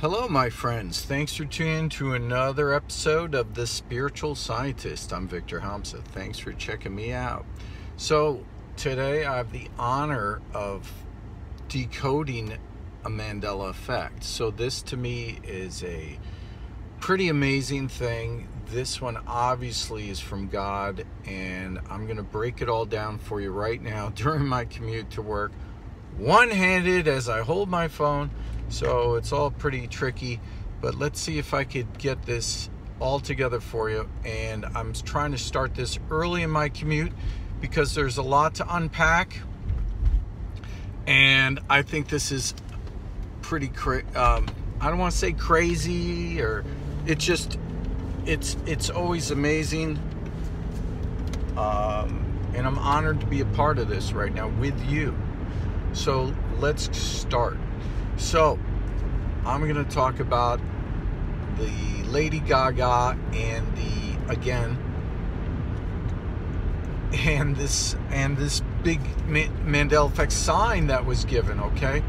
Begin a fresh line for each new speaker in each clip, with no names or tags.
Hello, my friends. Thanks for tuning in to another episode of The Spiritual Scientist. I'm Victor Hamza. Thanks for checking me out. So, today I have the honor of decoding a Mandela Effect. So, this to me is a pretty amazing thing. This one obviously is from God, and I'm going to break it all down for you right now during my commute to work, one-handed as I hold my phone. So it's all pretty tricky, but let's see if I could get this all together for you. And I'm trying to start this early in my commute because there's a lot to unpack, and I think this is pretty I don't want to say crazy, or it's always amazing, and I'm honored to be a part of this right now with you. So let's start. So, I'm going to talk about the Lady Gaga and this big Mandela Effect sign that was given, okay?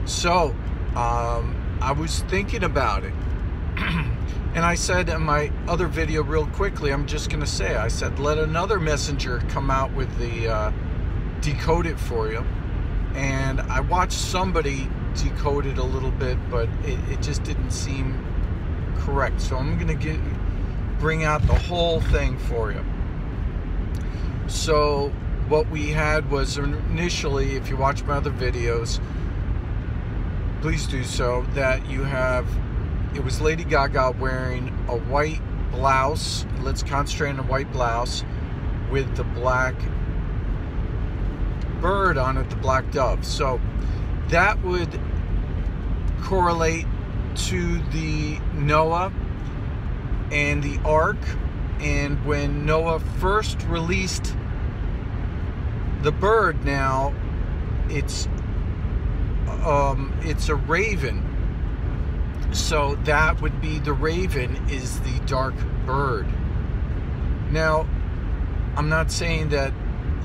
So, I was thinking about it. And I said in my other video real quickly, I'm just going to say, I said, let another messenger come out with the decode it for you. And I watched somebody decode it a little bit, but it just didn't seem correct. So I'm going to bring out the whole thing for you. So what we had was initially, if you watch my other videos, please do so, that it was Lady Gaga wearing a white blouse. Let's concentrate on a white blouse with the black bird on it, the black dove. So that would correlate to the Noah and the Ark. And when Noah first released the bird, now it's a raven. So that would be, the raven is the dark bird. Now, I'm not saying that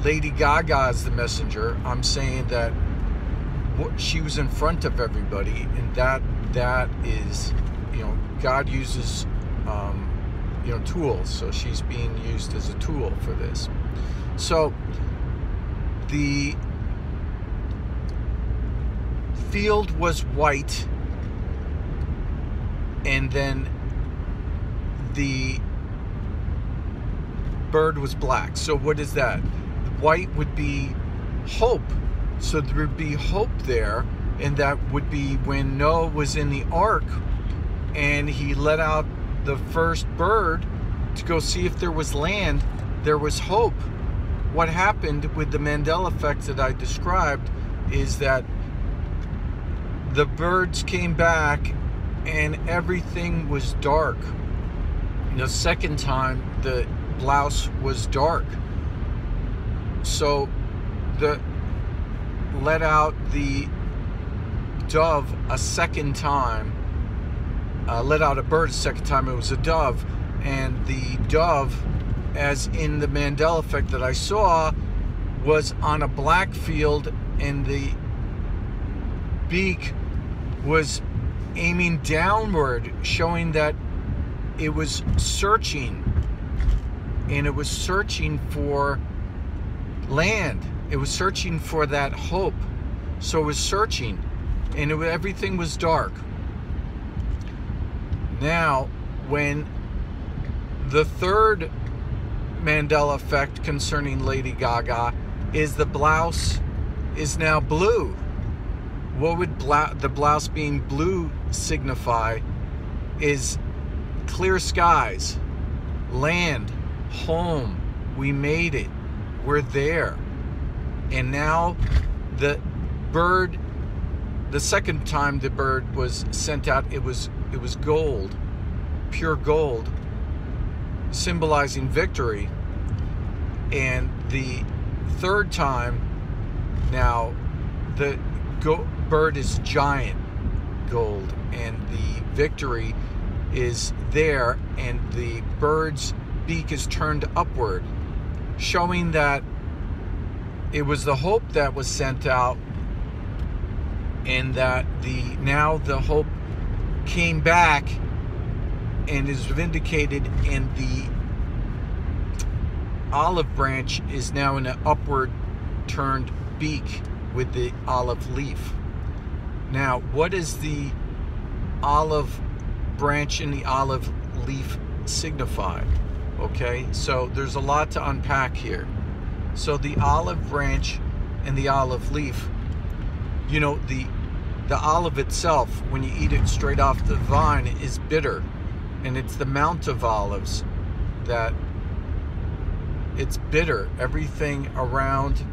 Lady Gaga is the messenger. I'm saying that she was in front of everybody, and that is, God uses tools, so she's being used as a tool for this. So the field was white, and then the bird was black. So what is that? White would be hope. So there would be hope there, and that would be when Noah was in the ark and he let out the first bird to go see if there was land. There was hope. What happened with the Mandela Effect that I described is that the birds came back and everything was dark. The second time, the blouse was dark. So let out the dove a second time, let out a bird a second time. It was a dove, and the dove, as in the Mandela Effect that I saw, was on a black field, and the beak was aiming downward, showing that it was searching, and it was searching for land. It was searching for that hope. So it was searching, and everything was dark. Now, when the third Mandela Effect concerning Lady Gaga is the blouse is now blue. What would the blouse being blue signify? Is clear skies, land, home. We made it. We're there. And now the bird, the second time the bird was sent out, it was gold, pure gold, symbolizing victory. And the third time, now the bird is giant gold, and the victory is there, and the bird's beak is turned upward, showing that it was the hope that was sent out, and that now the hope came back and is vindicated, and the olive branch is now in an upward turned beak with the olive leaf. Now, what does the olive branch and the olive leaf signify? Okay, so there's a lot to unpack here. So the olive branch and the olive leaf, you know, the olive itself, when you eat it straight off the vine, is bitter, and it's the mount of olives that it's bitter, everything around.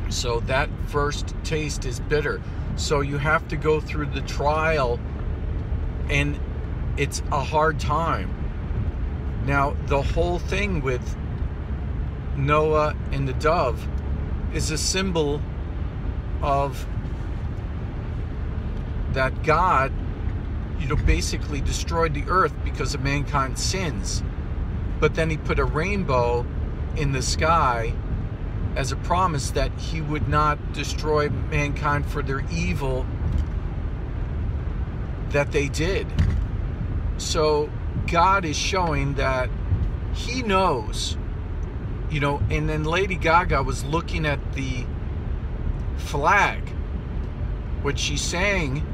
So that first taste is bitter. So you have to go through the trial, and it's a hard time. Now, the whole thing with Noah and the dove is a symbol of that God, you know, basically destroyed the earth because of mankind's sins. But then he put a rainbow in the sky as a promise that he would not destroy mankind for their evil that they did. So God is showing that he knows, you know. And then Lady Gaga was looking at the flag, which she sang,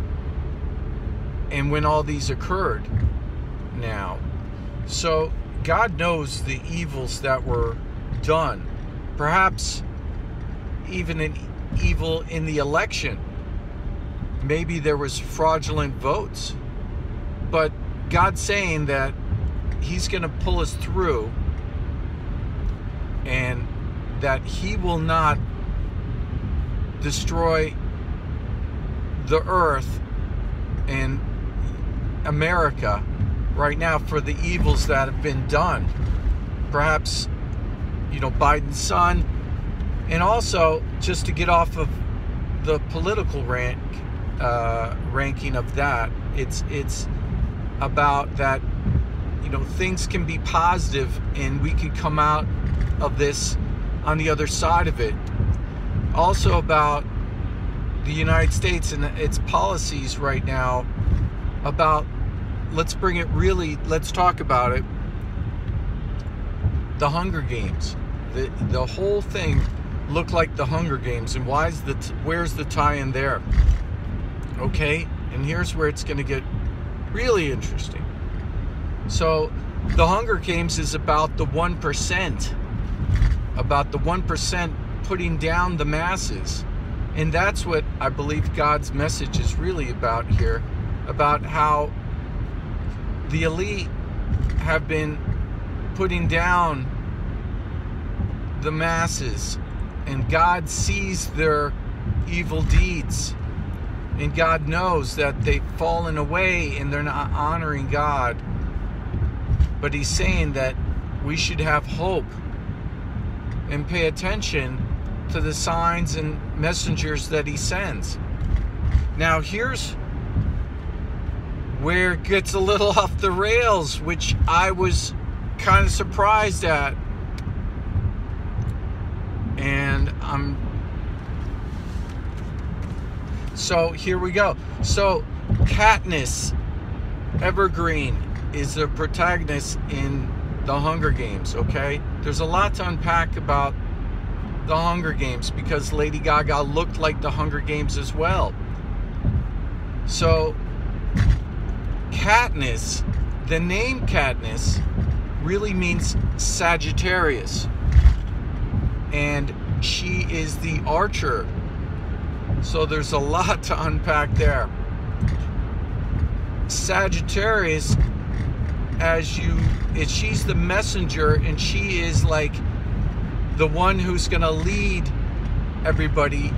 and when all these occurred now. So God knows the evils that were done. Perhaps even an evil in the election. Maybe there was fraudulent votes. But God's saying that he's going to pull us through, and that he will not destroy the earth and America right now for the evils that have been done. Perhaps, you know, Biden's son. And also, just to get off of the political ranking of that, it's about that, you know, things can be positive and we can come out of this on the other side of it. Also about the United States and its policies right now about, let's talk about it, the Hunger Games. The whole thing looked like the Hunger Games, and where's the tie-in there? Okay, and here's where it's going to get really interesting. So the Hunger Games is about the 1%, putting down the masses. And that's what I believe God's message is really about here, about how the elite have been putting down the masses, and God sees their evil deeds, and God knows that they've fallen away and they're not honoring God. But he's saying that we should have hope and pay attention to the signs and messengers that he sends. Now here's where it gets a little off the rails, which I was kind of surprised at. And so here we go. So Katniss Evergreen is the protagonist in the Hunger Games, okay? There's a lot to unpack about the Hunger Games because Lady Gaga looked like the Hunger Games as well. So Katniss, the name Katniss really means Sagittarius, and she is the archer. So there's a lot to unpack there. Sagittarius, she's the messenger, and she is like the one who's going to lead everybody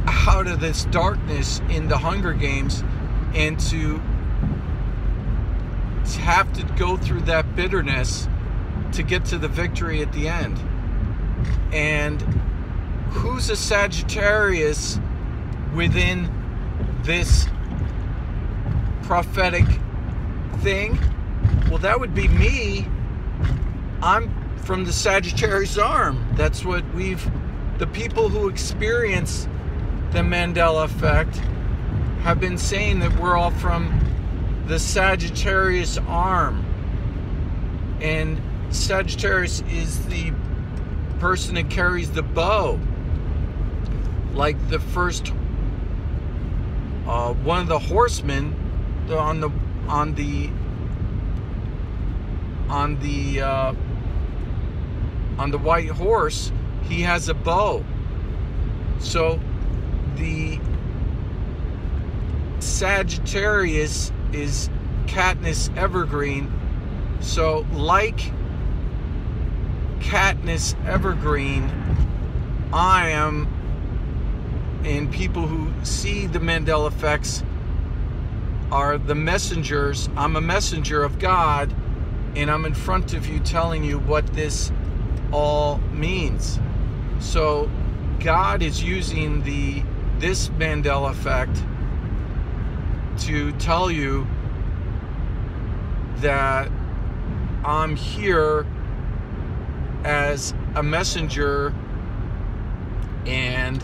out of this darkness in the Hunger Games, and to have to go through that bitterness to get to the victory at the end. And who's a Sagittarius within this prophetic thing? Well, that would be me. I'm from the Sagittarius arm. That's what the people who experience the Mandela Effect have been saying that we're all from the Sagittarius arm. And Sagittarius is the person that carries the bow. Like the first one of the horsemen on the white horse, he has a bow. So the Sagittarius is Katniss Evergreen. So like Katniss Evergreen, I am, and people who see the Mandela effects are the messengers. I'm a messenger of God, and I'm in front of you telling you what this all means. So God is using this Mandela effect to tell you that I'm here as a messenger, and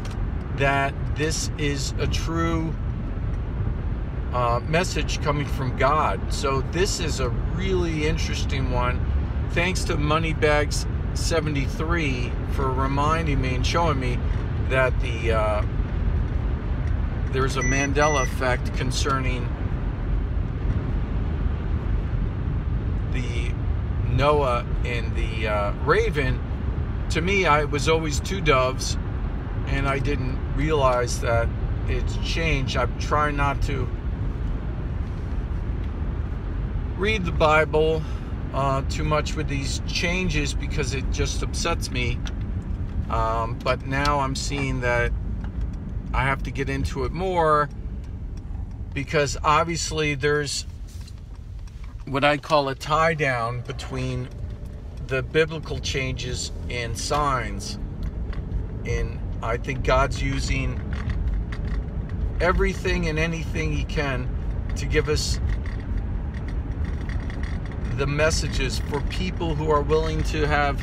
that this is a true message coming from God. So this is a really interesting one. Thanks to Moneybags73 for reminding me and showing me that there's a Mandela effect concerning the Noah and the raven. To me, it was always two doves, and I didn't realize that it's changed. I'm trying not to read the Bible too much with these changes because it just upsets me. But now I'm seeing that I have to get into it more, because obviously there's what I call a tie down between the biblical changes and signs. And I think God's using everything and anything he can to give us the messages for people who are willing to have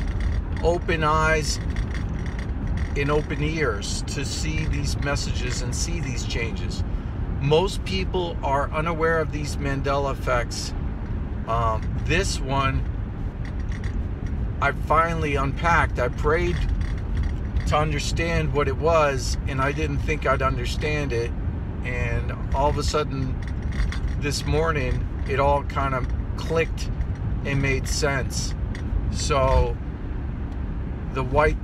open eyes and open ears to see these messages and see these changes. Most people are unaware of these Mandela effects. This one I finally unpacked. I prayed to understand what it was, and I didn't think I'd understand it, and all of a sudden this morning it all kind of clicked and made sense. So the white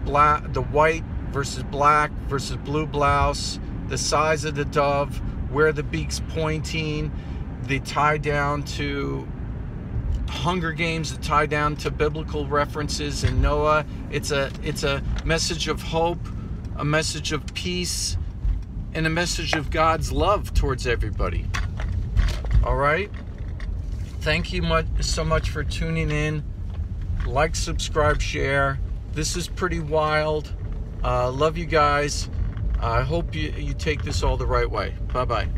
versus black versus blue blouse, the size of the dove, where the beak's pointing, the tie down to Hunger Games, the tie down to biblical references in Noah. It's a message of hope, a message of peace, and a message of God's love towards everybody. All right? Thank you so much for tuning in. Like, subscribe, share. This is pretty wild. Love you guys. I hope you take this all the right way. Bye-bye.